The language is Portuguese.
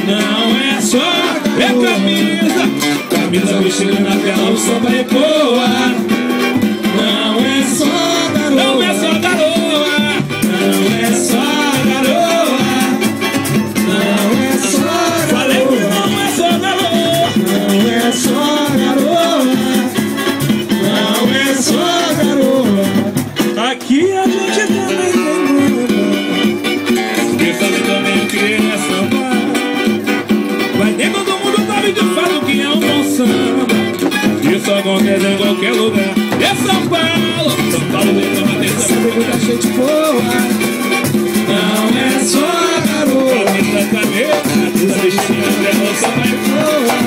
Não é só, é camisa. Camisa vestida na tela, o samba ecoa. Não é só garoa, não é só garoa, não é só garoa, não é só garoa. Falei que não é só garoa, não é só garoa, não é só garoa. Aqui a gente também tem mundo. E também queria sambar. Vai ter todo mundo sabe de fato que é um bom samba. Isso acontece em qualquer lugar. É São Paulo, São Paulo vem pra bater sabe muita gente boa. Não é só garoa. Camisa caneta, camisa vestida, é o samba é boa.